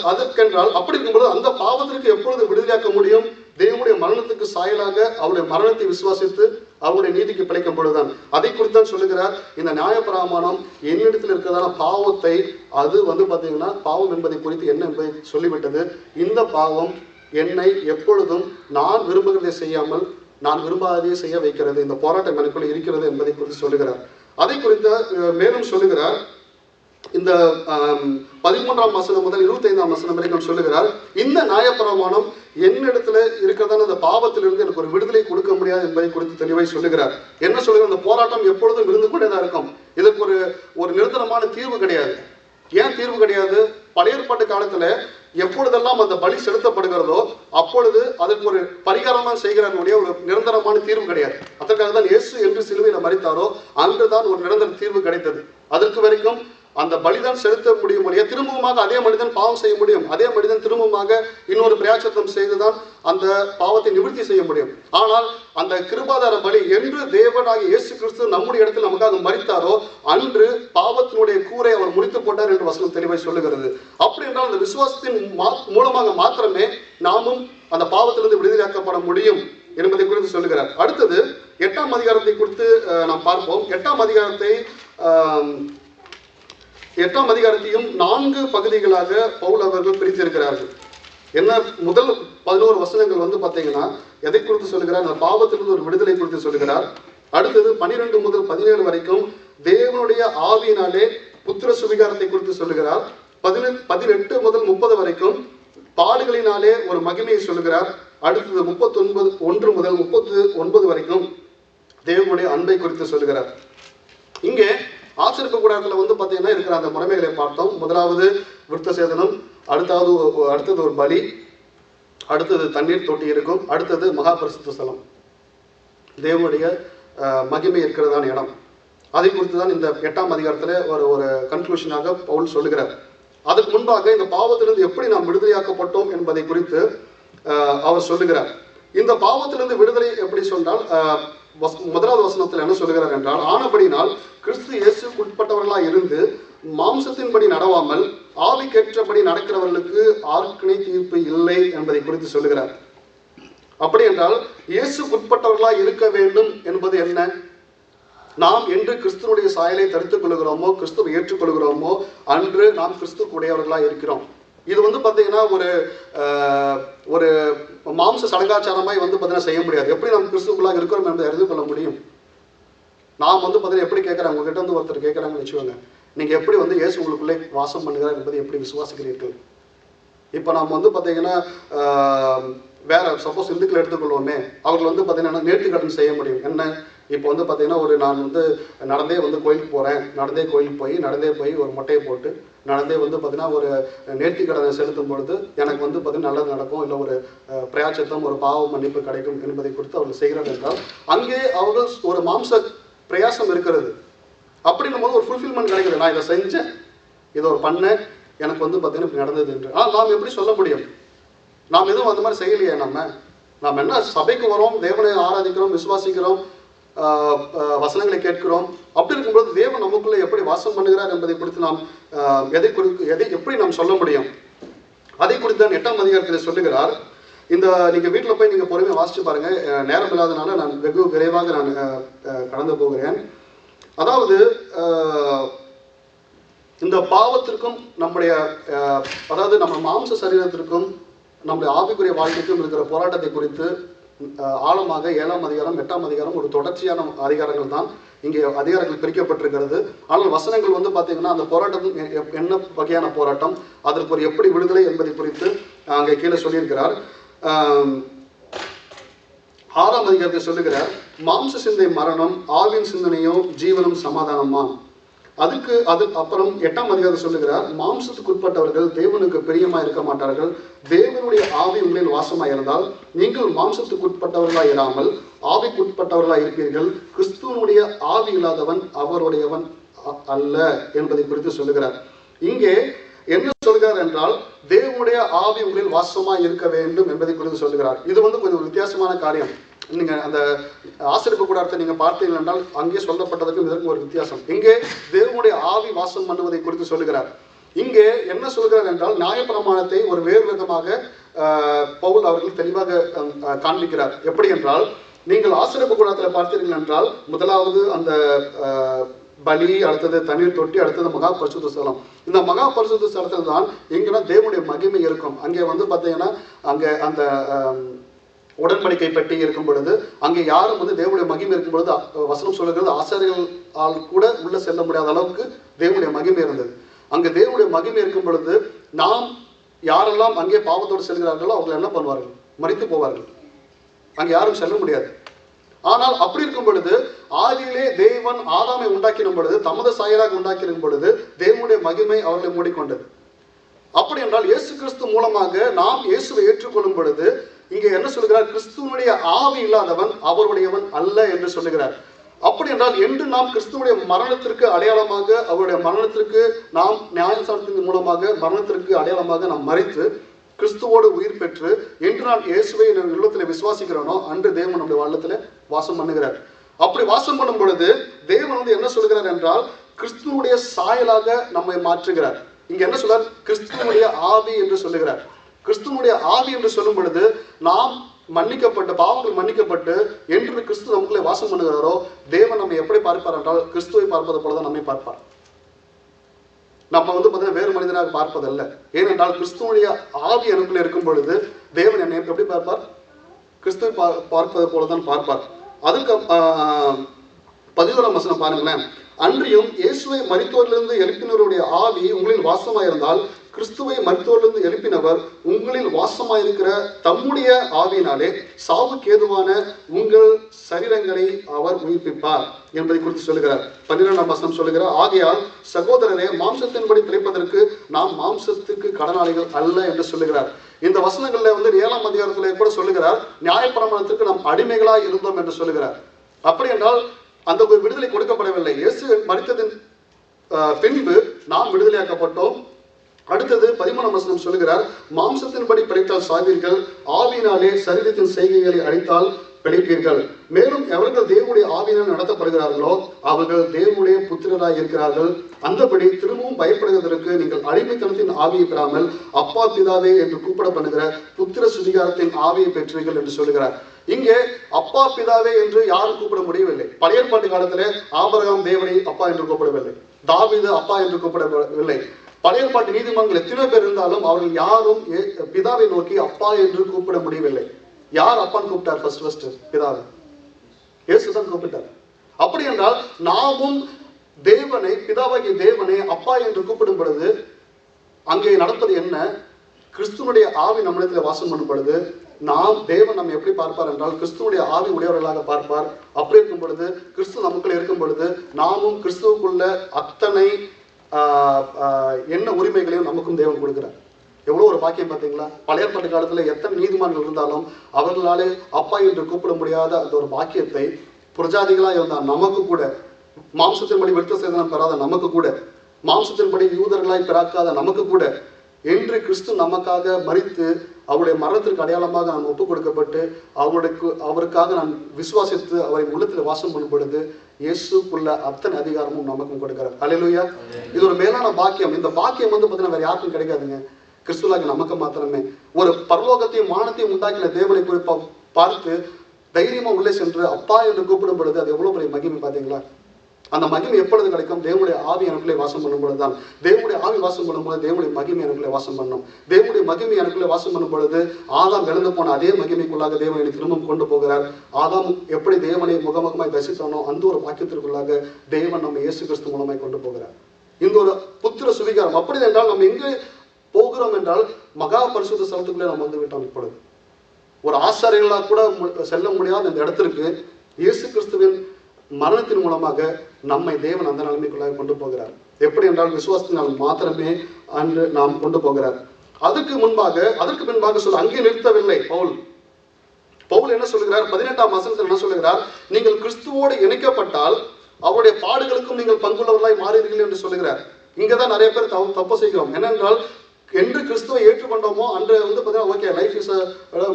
அதற்கென்றால் அப்படி இருக்கும்போது அந்த பாவத்திற்கு எப்பொழுது விடுதலையாக்க முடியும்? தேவனுடைய மரணத்துக்கு சாயலாக அவருடைய மரணத்தை விசுவாசித்து அவருடைய நீதிக்கு பிழைக்கும் பொழுதுதான். அதை குறித்தான் சொல்லுகிறார், இந்த நியாயப்பிரமாணம் என்னிடத்தில் இருக்கிறதான பாவத்தை அது பாத்தீங்கன்னா பாவம் என்பதை குறித்து என்ன என்பதை சொல்லிவிட்டது. இந்த பாவம் என்னை எப்பொழுதும் நான் விரும்புகிறதை செய்யாமல் நான் விரும்பாதே செய்ய வைக்கிறது. இந்த போராட்டம் எனக்குள்ள இருக்கிறது என்பதை குறித்து சொல்லுகிறார். அதை குறித்து மேலும் சொல்லுகிறார். இந்த 13ஆம் வசனம் முதல் 25ஆம் வசனம் வரைக்கும் சொல்லுகிறார், இந்த நியாயப்பிரமாணம் என்னிடத்துல இருக்கிறதான அந்த பாவத்திலிருந்து எனக்கு ஒரு விடுதலை கொடுக்க முடியாது என்பதை குறித்து தெளிவாய் சொல்லுகிறார். என்ன சொல்லுகிறார்? அந்த போராட்டம் எப்பொழுதும் இருந்து கொண்டேதான் இருக்கும். இதுக்கு ஒரு நிரந்தரமான தீர்வு கிடையாது. ஏன் தீர்வு கிடையாது? பழைய ஏற்பாட்டு காலத்துல எப்பொழுதெல்லாம் அந்த பலி செலுத்தப்படுகிறதோ அப்பொழுது அதற்கு ஒரு பரிகாரமா செய்கிறாருடைய ஒரு நிரந்தரமான தீர்வு கிடையாது. அதற்காக தான் இயேசு என்று சிலுவையில மரித்தாரோ அன்றுதான் ஒரு நிரந்தர தீர்வு கிடைத்தது. அதற்கு வரைக்கும் அந்த பலிதான் செலுத்த முடியும். திரும்பமாக அதே மனிதன் பாவம் செய்ய முடியும். அதே மனிதன் திரும்பமாக இன்னொரு பிராயச்சித்தம் செய்துதான் அந்த பாவத்தை நிவர்த்தி செய்ய முடியும். ஆனால் அந்த கிருபாதார பலி என்று தேவனாகிய இயேசு கிறிஸ்து நம்முடைய இடத்தில் நமக்காக மரித்தாரோ அன்று பாவத்தினுடைய கூரை அவர் முடித்து போட்டார் என்று வசனம் தெளிவாய் சொல்லுகிறது. அப்படி என்றால் அந்த விசுவாசத்தின் மூலமாக மாத்திரமே நாமும் அந்த பாவத்திலிருந்து விடுதலையாக்கப்பட முடியும் என்பதை குறித்து சொல்லுகிறார். அடுத்தது 8ஆம் அதிகாரத்தை குறித்து நாம் பார்ப்போம். 8ஆம் அதிகாரத்தையும் 4 பகுதிகளாக பவுல் அவர்கள் பிரித்திருக்கிறார்கள். என்ன? முதல் 11 வசனங்கள் வந்து பார்த்தீங்கன்னா எதை குறித்து சொல்லுகிறார்? அந்த பாவத்திலிருந்து ஒரு விடுதலை குறித்து சொல்லுகிறார். அடுத்தது 12 முதல் 17 வரைக்கும் தேவனுடைய ஆவியினாலே புத்திர சுவிகாரத்தை குறித்து சொல்லுகிறார். 18 முதல் 30 வரைக்கும் பாடுகளினாலே ஒரு மகிமையை சொல்லுகிறார். அடுத்தது 1 முதல் 39 வரைக்கும் தேவனுடைய அன்பை குறித்து சொல்லுகிறார். இங்கே ஆசரிப்பு கூடாரத்தில் வந்து பார்த்தீங்கன்னா இருக்கிற அந்த முறைமைகளை பார்த்தோம். முதலாவது விருத்த சேதனம், அடுத்தது ஒரு பலி, அடுத்தது தண்ணீர் தொட்டி இருக்கும், அடுத்தது மகா பரிசுத்த ஸ்தலம், தேவனுடைய மகிமை இருக்கிறதான இடம். அதை குறித்து தான் இந்த 8ஆம் அதிகாரத்தில் ஒரு கன்க்ளூஷனாக பவுல் சொல்லுகிறார். அதுக்கு முன்பாக இந்த பாவத்திலிருந்து எப்படி நாம் விடுதலையாக்கப்பட்டோம் என்பதை குறித்து அவர் சொல்லுகிறார். இந்த பாவத்திலிருந்து விடுதலை எப்படி சொன்னால், முதலாவது வசனத்தில் என்ன சொல்லுகிறார் என்றால், ஆனபடினால் கிறிஸ்து இயேசுக்கு உட்பட்டவர்களாக இருந்து மாம்சத்தின்படி நடவாமல் ஆவிக்கேற்றபடி நடக்கிறவர்களுக்கு ஆர்க்கினை தீர்ப்பு இல்லை என்பதை குறித்து சொல்லுகிறார். அப்படி என்றால் இயேசுக்கு உட்பட்டவர்களாக இருக்க வேண்டும் என்பது என்ன? நாம் என்று கிறிஸ்துவனுடைய சாயலை தரித்துக் கொள்கிறோமோ, கிறிஸ்துவை ஏற்றுக்கொள்கிறோமோ, அன்று நாம் கிறிஸ்துவுக்கு உடையவர்களாக இருக்கிறோம். இது வந்து பார்த்தீங்கன்னா ஒரு மாம்ச சடங்காச்சாரமாய் வந்து பார்த்தீங்கன்னா செய்ய முடியாது. எப்படி நாம் கிறிஸ்துக்குள்ளாக இருக்கிறோம் என்பதை அறிந்து கொள்ள முடியும்? நாம் வந்து பார்த்தீங்கன்னா எப்படி கேட்குறாங்க, உங்ககிட்ட வந்து ஒருத்தர் கேட்குறாங்கன்னு வச்சுக்கோங்க, நீங்கள் எப்படி வந்து இயேசு உங்களுக்குள்ளே வாசம் பண்ணுகிறார் என்பதை எப்படி விசுவாசிக்கிறீர்கள்? இப்போ நாம் வந்து பார்த்தீங்கன்னா வேற சப்போஸ் இந்துக்கள் எடுத்துக்கொள்வோமே, அவர்கள் வந்து பார்த்தீங்கன்னா நேர்த்தி கடன் செய்ய முடியும். என்ன, இப்போ வந்து பார்த்தீங்கன்னா நான் வந்து நடந்தே வந்து கோயிலுக்கு போகிறேன், நடந்தே போய் ஒரு மொட்டையை போட்டு நடந்தே வந்து பார்த்தீங்கன்னா ஒரு நேர்த்தி கடனை செலுத்தும் பொழுது எனக்கு வந்து பார்த்தீங்கன்னா நல்லது நடக்கும், இல்லை ஒரு பிரயாச்சத்தம், ஒரு பாவ மன்னிப்பு கிடைக்கும் என்பதை குறித்து அவர்கள் செய்கிறார்கள் என்றால் அங்கே அவர்கள் ஒரு மாம்ச பிரயாசம் இருக்கிறது. அப்படின்னும் போது ஒரு ஃபுல்ஃபில்மெண்ட் கிடைக்கிறது. நான் இதை செஞ்சேன், இதை ஒரு பண்ணேன், எனக்கு வந்து பார்த்தீங்கன்னா இப்படி நடந்தது என்று. நாம் எப்படி சொல்ல முடியும்? நாம் எதுவும் அந்த மாதிரி செய்யலையே. நாம் என்ன சபைக்கு வரோம், தேவனை ஆராதிக்கிறோம், விசுவாசிக்கிறோம், வசனங்களை கேட்கிறோம். அப்படி இருக்கும்போது தேவன் நமக்குள்ள எப்படி வாசம் பண்ணுகிறார் என்பதை குறித்து நாம் எதை எப்படி நாம் சொல்ல முடியும்? அதை குறித்து தான் 8ஆம் அதிகாரத்தில் சொல்லுகிறார். நீங்க வீட்டில் போய் நீங்க பொறுமையாக வாசிச்சு பாருங்க. நேரம் இல்லாதனால நான் வெகு விரைவாக நான் கடந்து போகிறேன். அதாவது இந்த பாவத்திற்கும் நம்முடைய நம்ம மாம்ச சரீரத்திற்கும் நம்முடைய ஆவிக்குரிய வாழ்க்கைக்கும் இருக்கிற போராட்டத்தை குறித்து ஆழமாக 7ஆம் அதிகாரம் 8ஆம் அதிகாரம் ஒரு தொடர்ச்சியான அதிகாரங்கள் தான். இங்கே அதிகாரங்கள் பிரிக்கப்பட்டிருக்கிறது. ஆனால் வசனங்கள் வந்து பார்த்தீங்கன்னா அந்த போராட்டம் என்ன வகையான போராட்டம், அதற்கு ஒரு எப்படி விடுதலை என்பதை குறித்து அங்கே கீழே சொல்லியிருக்கிறார். 6ஆம் அதிகாரத்தை சொல்லுகிறார், மாம்ச சிந்தை மரணம், ஆவின் சிந்தனையோ ஜீவனும் சமாதானமா. அது அப்புறம் 8ஆம் அதிகாரத்தை சொல்லுகிறார், மாம்சத்துக்கு உட்பட்டவர்கள் தேவனுக்கு பிரியமா இருக்க மாட்டார்கள், தேவனுடைய ஆவி உங்களில் வாசமாய் இருந்தால் நீங்கள் மாம்சத்துக்கு உட்பட்டவர்களாய் இராமல் ஆவிக்கு உட்பட்டவர்களாய் இருப்பீர்கள், கிறிஸ்துவனுடைய ஆவி இல்லாதவன் அவருடையவன் அல்ல என்பதை குறித்து சொல்லுகிறார். இங்கே என்ன சொல்கிறார் என்றால், தேவனுடைய ஆவி உங்களில் வாசமாய் இருக்க வேண்டும் என்பதை குறித்து சொல்லுகிறார். இது வந்து கொஞ்சம் வித்தியாசமான காரியம். நீங்க அந்த ஆசரிப்பு கூடாரத்தை நீங்க பார்த்தீர்கள் என்றால் அங்கே சொல்லப்பட்டதுக்கும் இதற்கும் ஒரு வித்தியாசம். இங்கே தேவனுடைய ஆவி வாசம் பண்ணுவதை குறித்து சொல்லுகிறார். இங்கே என்ன சொல்கிறார் என்றால், நியாயப்பிரமாணத்தை ஒரு வேறு விதமாக பவுல் அவர்கள் தெளிவாக காண்பிக்கிறார். எப்படி என்றால், நீங்கள் ஆசரிப்பு கூடாரத்தில் பார்த்தீர்கள் என்றால் முதலாவது அந்த பலி, அடுத்தது தண்ணீர் தொட்டி, அடுத்தது மகா பரிசுத்த ஸ்தலம். இந்த மகா பரிசுத்த ஸ்தலத்தில் தான் எங்கன்னா தேவனுடைய மகிமை இருக்கும். அங்கே வந்து பார்த்தீங்கன்னா அங்கே அந்த உடன்படிக்கை பெட்டி இருக்கும் பொழுது அங்கே யாரும் வந்து தேவனுடைய மகிமை இருக்கும் பொழுது வசனம் சொல்லுகிறது, ஆசிரியர்களால் கூட உள்ள செல்ல முடியாத அளவுக்கு தேவனுடைய மகிமை இருந்தது. அங்கே தேவனுடைய மகிமை இருக்கும் பொழுது நாம் யாரெல்லாம் அங்கே பாவத்தோடு செல்கிறார்களோ அவர்கள் என்ன பண்ணுவார்கள்? மரித்து போவார்கள். அங்கே யாரும் செல்ல முடியாது. ஆனால் அப்படி இருக்கும் பொழுது ஆதியிலே தேவன் ஆதாமை உண்டாக்கிடும் பொழுது, தமது சாயலாக உண்டாக்கிடும் பொழுது தேவனுடைய மகிமை அவர்களை மூடிக்கொண்டது. அப்படி என்றால் இயேசு கிறிஸ்து மூலமாக நாம் இயேசுவை ஏற்றுக்கொள்ளும் பொழுது இங்கே என்ன சொல்லுகிறார்? கிறிஸ்துவனுடைய ஆவி இல்லாதவன் அவருடையவன் அல்ல என்று சொல்லுகிறார். அப்படி என்றால் என்று நாம் கிறிஸ்துவனுடைய மரணத்திற்கு அடையாளமாக, அவருடைய மரணத்திற்கு நாம் நியாயசாஸ்திரத்தின் மூலமாக மரணத்திற்கு அடையாளமாக நாம் மரித்து கிறிஸ்துவோடு உயிர் பெற்று என்று நான் இயேசுவை என் உள்ளத்தில் விசுவாசிக்கிறோனோ அன்று தேவன் நம்முடைய உள்ளத்தில் வாசம் பண்ணுகிறார். அப்படி வாசம் பண்ணும் பொழுது தேவன் வந்து என்ன சொல்கிறார் என்றால், கிறிஸ்துவனுடைய சாயலாக நம்மை மாற்றுகிறார். இங்க என்ன சொல்றார்? கிறிஸ்துவனுடைய ஆவி என்று சொல்லுகிறார். கிறிஸ்துவனுடைய ஆவி என்று சொல்லும் பொழுது நாம் மன்னிக்கப்பட்டு, பாவங்கள் மன்னிக்கப்பட்டு என்று கிறிஸ்து நமக்குள்ளே வாசம் பண்ணுகிறாரோ தேவன் நம்மை எப்படி பார்ப்பார் என்றால், கிறிஸ்துவை பார்ப்பது போலதான் நம்மை பார்ப்பார். நம்ம வந்து பார்த்தீங்கன்னா வேறு மனிதனாக பார்ப்பதல்ல. ஏனென்றால் கிறிஸ்துவனுடைய ஆவி எனக்குள்ள இருக்கும் பொழுது தேவன் என்னை எப்படி பார்ப்பார்? கிறிஸ்துவை பார்ப்பது போலதான் பார்ப்பார். அதுக்கு 11ஆம் வசனம் பாருங்களேன். அன்றியும் இயேசுவை மரித்தோரிலிருந்து எழுப்பினவருடைய ஆவி உங்களில் வாசமாயிருந்தால் கிறிஸ்துவை மரித்தோரிலிருந்து எழுப்பினவர் உங்களில் வாசமாயிருக்கிற தம்முடைய ஆவியினாலே சாவுக்கு ஏதுவான உங்கள் சரீரங்களை அவர் உயிர்ப்பிப்பார் என்பதை குறித்து சொல்லுகிறார். 12ஆம் வசனம் சொல்லுகிறார், ஆகையால் சகோதரரே மாம்சத்தின்படி பிழைப்பதற்கு நாம் மாம்சத்துக்கு கடனாளிகள் அல்ல என்று சொல்லுகிறார். இந்த வசனங்கள்ல வந்து 7ஆம் அதிகாரத்திலே கூட சொல்லுகிறார், நியாயப்பிரமாணத்திற்கு நாம் அடிமைகளாய் இருந்தோம் என்று சொல்லுகிறார். அப்படி என்றால் அந்த ஒரு விடுதலை கொடுக்கப்படவில்லை. இயேசு மரித்ததின் பின்பு நாம் விடுதலையாக்கப்பட்டோம். அடுத்தது 13ஆம் வசனம் சொல்லுகிறார், மாம்சத்தின்படி பிழைத்தால் சாவீர்கள், ஆவியினாலே சரீரத்தின் செய்கைகளை அழித்தால் பிழைப்பீர்கள். மேலும் எவர்கள் தேவனுடைய ஆவியினால் நடத்தப்படுகிறார்களோ அவர்கள் தேவனுடைய புத்திரராய் இருக்கிறார்கள். அந்தபடி திரும்பவும் பயப்படுவதற்கு நீங்கள் அடிமைத்தனத்தின் ஆவியை பெறாமல் அப்பா பிதாவே என்று கூப்பிட பண்ணுகிற புத்திர சுதிகாரத்தின் ஆவியை பெற்றீர்கள் என்று சொல்லுகிறார். இங்கே அப்பா பிதாவே என்று யாரும் கூப்பிட முடியவில்லை. பழைய ஏற்பாட்டு காலத்திலே ஆபிரகாம் தேவனை அப்பா என்று கூப்பிடவில்லை, தாவீது அப்பா என்று கூப்பிடவில்லை. பழைய ஏற்பாட்டு நீதிமன்றங்கள் எத்தனை பேர் இருந்தாலும் அவர்கள் யாரும் பிதாவை நோக்கி அப்பா என்று கூப்பிட முடியவில்லை. யார் அப்பான்னு கூப்பிட்டார்? ஃபர்ஸ்ட் பிதாவை இயேசுதான் கூப்பிட்டார். அப்படி என்றால் நாமும் தேவனை, பிதாவாகிய தேவனை அப்பா என்று கூப்பிடும் பொழுது அங்கே நடப்பது என்ன? கிறிஸ்துவனுடைய ஆவி நம்மிடத்தில் வாசம் பண்ணும் பொழுது நாம் தேவன் நம்ம எப்படி பார்ப்பார் என்றால் கிறிஸ்துவனுடைய ஆவி உடையவர்களாக பார்ப்பார். அப்படி இருக்கும் பொழுது கிறிஸ்து நமக்குள்ள இருக்கும் பொழுது நாமும் கிறிஸ்துவுக்குள்ள அத்தனை என்ன உரிமைகளையும் நமக்கும் தேவன் கொடுக்கிறார். எவ்வளவு ஒரு பாக்கியம் பார்த்தீங்களா? பழைய ஏற்பாட்டு காலத்துல எத்தனை நீதிமான்கள் இருந்தாலும் அவர்களாலே அப்பா என்று கூப்பிட முடியாத அந்த ஒரு பாக்கியத்தை புரஜாதிகளா இருந்தால் நமக்கு கூட, மாம்சத்தின்படி விருத்த சேதனம் பெறாத நமக்கு கூட, மாம்சத்தின்படி யூதர்களாய் பிறக்காத நமக்கு கூட, என்று கிறிஸ்து நமக்காக மரித்து அவருடைய மரணத்திற்கு அடையாளமாக நான் ஒப்புக் கொடுக்கப்பட்டு அவருக்காக நான் விசுவாசித்து அவரை உள்ளத்தில் வாசம் பண்ணும் பொழுது இயேசுக்குள்ள அத்தனை அதிகாரமும் நமக்கும் கொடுக்கிறார். அல்லேலூயா. இது ஒரு மேலான பாக்கியம். இந்த பாக்கியம் வந்து பார்த்தீங்கன்னா வேற யாருக்கும் கிடைக்காதுங்க, கிறிஸ்துவாக நமக்கு மாத்திரமே. ஒரு பரலோகத்தையும் வானத்தையும் உண்டாக்கின தேவனை போய் பார்த்து தைரியமா உள்ளே சென்று அப்பா என்று கூப்பிடும் பொழுது அது எவ்வளவு பெரிய மகிமை பார்த்தீங்களா? அந்த மகிமை எப்பொழுது கிடைக்கும்? தேவனுடைய ஆவி எனக்குள்ளே வாசம் பண்ணும் பொழுதுதான். தேவனுடைய ஆவி வாசம் பண்ணும்போது தேவனுடைய மகிமை எனக்குள்ளே வாசம் பண்ணும். தேவனுடைய மகிமை எனக்குள்ளே வாசம் பண்ணும் பொழுது ஆதாம் இழந்து போன அதே மகிமைக்குள்ளாக தேவன் என்னை திரும்பவும் கொண்டு போகிறார். ஆதாம் எப்படி தேவனை முகமுகமாய் தரிசித்தானோ அந்த ஒரு வாக்கியத்திற்குள்ளாக தேவன் நம்ம இயேசு கிறிஸ்து மூலமாய் கொண்டு போகிறார். இந்த ஒரு புத்திர சுவிகாரம். அப்படி என்றால் நம்ம எங்கே போகிறோம் என்றால் மகா பரிசுத்த ஸ்தலத்துக்குள்ளே நம்ம வந்து விட்டோம். இப்பொழுது ஒரு ஆசாரியர்களாக கூட செல்ல முடியாத இந்த இடத்திற்கு இயேசு கிறிஸ்துவின் மரணத்தின் மூலமாக நம்மை தேவன் அந்த நிலைமைக்குள்ளாக கொண்டு போகிறார். எப்படி என்றால் விசுவாசத்தினால் மாத்திரமே அன்று நாம் கொண்டு போகிறார். அதற்கு பின்பாக சொல்ல அங்கே நிறுத்தவில்லை பவுல் என்ன சொல்லுகிறார்? 18ஆம் வசனத்தில் என்ன சொல்லுகிறார்? நீங்கள் கிறிஸ்துவோடு இணைக்கப்பட்டால் அவருடைய பாடுகளுக்கும் நீங்கள் பங்குள்ளவர்களாய் மாறீர்கள் என்று சொல்லுகிறார். இங்கதான் நிறைய பேர் தப்பு செய்கிறோம். என்னென்றால் என்று கிறிஸ்துவை ஏற்றுக்கொண்டோமோ அன்று வந்து பார்த்தீங்கன்னா okay life is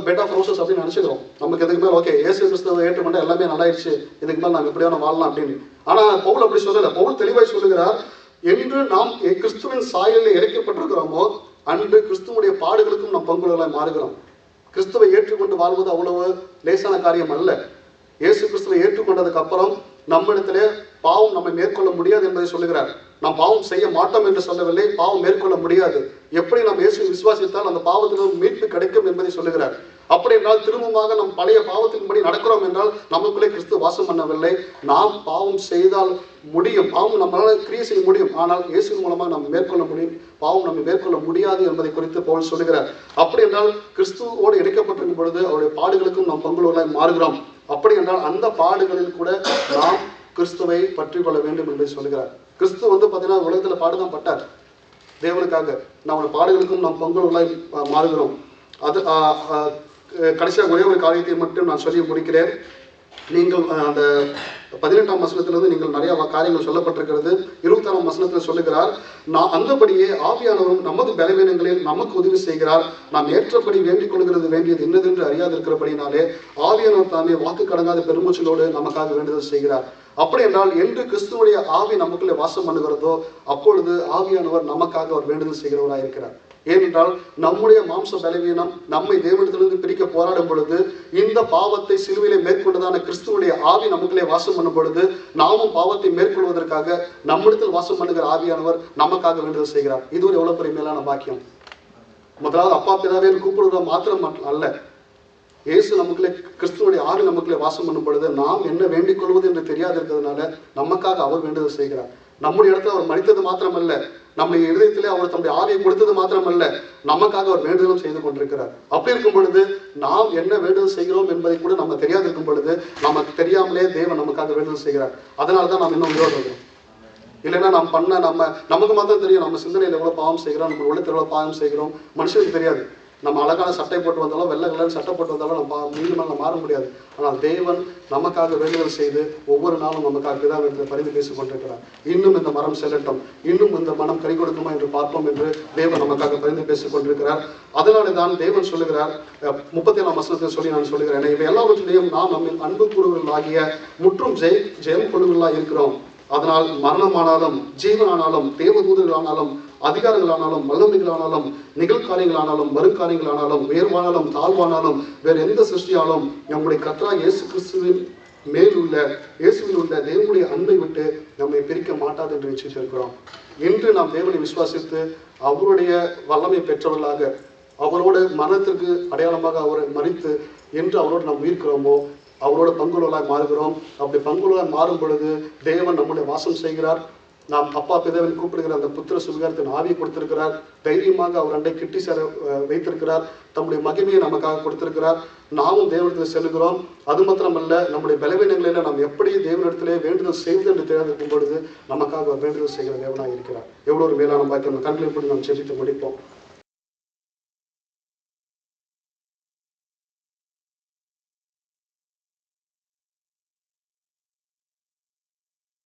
bed of roses அப்படின்னு நினைச்சுக்கிறோம். நமக்கு இதுக்கு மேலே ஓகே இயேசு கிறிஸ்துவை ஏற்றுக்கொண்டா எல்லாமே நல்லாயிடுச்சு, இதுக்கு மேலே நாம் எப்படியான வாழலாம் அப்படின்னு. ஆனால் பவுல் அப்படி சொல்லலை. பவுல் தெளிவாய் சொல்லுகிறார், என்று நாம் கிறிஸ்துவின் சாயலில் இறைக்கப்பட்டிருக்கிறோமோ அன்று கிறிஸ்துவனுடைய பாடுகளுக்கும் நாம் பங்குள்ளவர்களாய் மாறுகிறோம். கிறிஸ்துவை ஏற்றுக்கொண்டு வாழ்வது அவ்வளவு லேசான காரியம் அல்ல. இயேசு கிறிஸ்துவை ஏற்றுக்கொண்டதுக்கு அப்புறம் நம்மிடத்திலே பாவம் நம்மை மேற்கொள்ள முடியாது என்பதை சொல்லுகிறார். நாம் பாவம் செய்ய மாட்டோம் என்று சொல்லவில்லை, பாவம் மேற்கொள்ள முடியாது. எப்படி நாம் இயேசுவை விசுவாசித்தால் அந்த பாவத்திலிருந்து மீட்பு கிடைக்கும் என்பதை சொல்லுகிறார். அப்படி என்றால் திரும்பமாக நம் பழைய பாவத்தின்படி நடக்கிறோம் என்றால் நமக்குள்ளே கிறிஸ்து வாசம் பண்ணவில்லை. நாம் பாவம் செய்தால் முடியும், பாவம் நம்மளால் கிரியை செய்ய முடியும், ஆனால் இயேசு மூலமாக நாம் மேற்கொள்ள முடியும், பாவம் நம்மை மேற்கொள்ள முடியாது என்பதை குறித்து பவுல் சொல்லுகிறார். அப்படி என்றால் கிறிஸ்துவோடு இணைக்கப்பட்டிருக்கும் பொழுது அவருடைய பாடுகளுக்கும் நாம் பங்குள்ளவர்களாய் மாறுகிறோம். அப்படி என்றால் அந்த பாடுகளில் கூட நாம் கிறிஸ்துவை பற்றி கொள்ள வேண்டும் என்று சொல்லுகிறார். கிறிஸ்து வந்து பார்த்தீங்கன்னா உலகத்தில் பாடுதான் பட்டார் தேவனுக்காக. நம்ம பாடுகளுக்கும் நாம் பங்குள்ளவர்களாய் மாறுகிறோம். அது கடைசியாக ஒரே ஒரு காரியத்தை மட்டும் நான் சொல்லி முடிக்கிறேன். நீங்கள் அந்த 18ஆம் வசனத்திலிருந்து நீங்கள் நிறைய காரியங்கள் சொல்லப்பட்டிருக்கிறது. 26ஆம் வசனத்தில் சொல்லுகிறார், நான் அந்தபடியே ஆவியானவரும் நமது பலவீனங்களில் நமக்கு உதவி செய்கிறார். நாம் ஏற்றபடி வேண்டிக் கொள்கிறது வேண்டியது என்னதென்று அறியாது இருக்கிறபடினாலே ஆவியானவர் தாமே வாக்கு கடங்காத பெருமூச்சலோடு நமக்காக வேண்டுதல் செய்கிறார். அப்படி என்றால் என்று கிறிஸ்துவனுடைய ஆவி நமக்குள்ளே வாசம் பண்ணுகிறதோ அப்பொழுது ஆவியானவர் நமக்காக அவர் வேண்டுதல் செய்கிறவராக இருக்கிறார். ஏனென்றால் நம்முடைய மாம்ச பலவீனம் நம்மை தேவனிடத்திலிருந்து பிரிக்க போராடும் பொழுது, இந்த பாவத்தை சிலுவையிலே மேற்கொண்டதான கிறிஸ்துவுடைய ஆவி நமக்குள்ளே வாசம் பண்ணும் பொழுது, நாமும் பாவத்தை மேற்கொள்வதற்காக நம்மிடத்தில் வாசம் பண்ணுகிற ஆவியானவர் நமக்காக வேண்டுதல் செய்கிறார். இது ஒரு எவ்வளவு பெரிய மேலான பாக்கியம். முதலாவது அப்பா பிதாவே கூப்பிடுற மாத்திரம் அல்ல, இயேசு நமக்குள்ளே, கிறிஸ்துவுடைய ஆவி நமக்குள்ளே வாசம் பண்ணும் பொழுது நாம் என்ன வேண்டிக் கொள்வது என்று தெரியாது இருக்கிறதுனால நமக்காக அவர் வேண்டுதல் செய்கிறார். நம்முடைய இடத்துல அவர் மரித்தது மாத்திரமல்ல, நம்முடைய இதயத்திலே அவர் தம்முடைய ஆவியை கொடுத்தது மாத்திரமல்ல, நமக்காக அவர் வேண்டுதலும் செய்து கொண்டிருக்கிறார். அப்படி இருக்கும் பொழுது நாம் என்ன வேண்டுதல் செய்கிறோம் என்பதை கூட நம்ம தெரியாது இருக்கும் பொழுது நமக்கு தெரியாமலே தேவன் நமக்காக வேண்டுதல் செய்கிறார். அதனால தான் நாம் இன்னும் உயிரோடு இருக்கிறோம். இல்லைன்னா நாம் பண்ண நமக்கு மாத்திரம் தெரியும் நம்ம சிந்தனையில் எவ்வளோ பாவம் செய்கிறோம், நம்ம உள்ளத்தில் எவ்வளோ பாவம் செய்கிறோம். மனுஷனுக்கு தெரியாது. நம்ம அழகான சட்டை போட்டு வந்தாலும், வெள்ளை கலர் சட்டை போட்டு வந்தாலும் நம்ம மீண்டும் மாற முடியாது. ஆனால் தேவன் நமக்காக வேண்டுதல் செய்து ஒவ்வொரு நாளும் நமக்காக பிதாவிடத்தில் பரிந்து பேசிக் கொண்டிருக்கிறார். இன்னும் இந்த மரம் செல்லட்டும், இன்னும் இந்த மனம் கை கொடுக்குமா என்று பார்ப்போம் என்று தேவன் நமக்காக பரிந்து பேசிக் கொண்டிருக்கிறார். அதனால தான் தேவன் சொல்லுகிறார், 37ஆம் வசனத்தில் சொல்லி நான் சொல்லுகிறேன், இவை எல்லாவற்றிலையும் நாம் நம்ம அன்பு கூறுகள் ஆகிய முற்றும் ஜெயம் கொள்ளுகளாக இருக்கிறோம். அதனால் மரணமானாலும் ஜீவனானாலும் தேவதூதர்களானாலும் அதிகாரங்களானாலும் வல்லமைகளானாலும் நிகழ்காரியங்களானாலும் வருங்காரியங்களானாலும் உயர்வானாலும் தாழ்வானாலும் வேறு எந்த சிருஷ்டியாலும் நம்முடைய கர்த்தராகிய இயேசு கிறிஸ்துவின் மேலுள்ள இயேசுவில் உள்ள தேவனுடைய அன்பை விட்டு நம்மை பிரிக்க மாட்டாது என்று நிச்சயித்திருக்கிறோம். இன்று நாம் தேவனை விசுவாசித்து அவருடைய வல்லமை பெற்றவர்களாக, அவரோட மரணத்திற்கு அடையாளமாக அவரை மரித்து என்று அவரோடு நாம் உயிர்க்கிறோமோ அவரோட பங்குள்ளவர்களாய் மாறுகிறோம். அப்படி பங்குள்ளவர்களாய் மாறும் பொழுது தேவன் நம்முடைய வாசம் செய்கிறார். நாம் அப்பா பிதாவின் கூப்பிடுகிற அந்த புத்திர சுவிகாரத்தின் ஆவியை கொடுத்திருக்கிறார். தைரியமாக அவர் அண்டை கிட்டி சேர வைத்திருக்கிறார். தம்முடைய மகிமையை நமக்காக கொடுத்திருக்கிறார். நாமும் தேவனிடத்தில் செல்கிறோம். அது மாத்திரமல்ல, நம்முடைய பலவீனங்களில் நாம் எப்படி தேவனிடத்திலே வேண்டுதல் செய்வது என்று தெரியாதிருக்கும் பொழுது நமக்காக வேண்டுதல் செய்கிற தேவனாக இருக்கிறார். எவ்வளோ ஒரு மேலான பாக்கியம். கண்களை போட்டு நாம் செபித்து முடிப்போம்.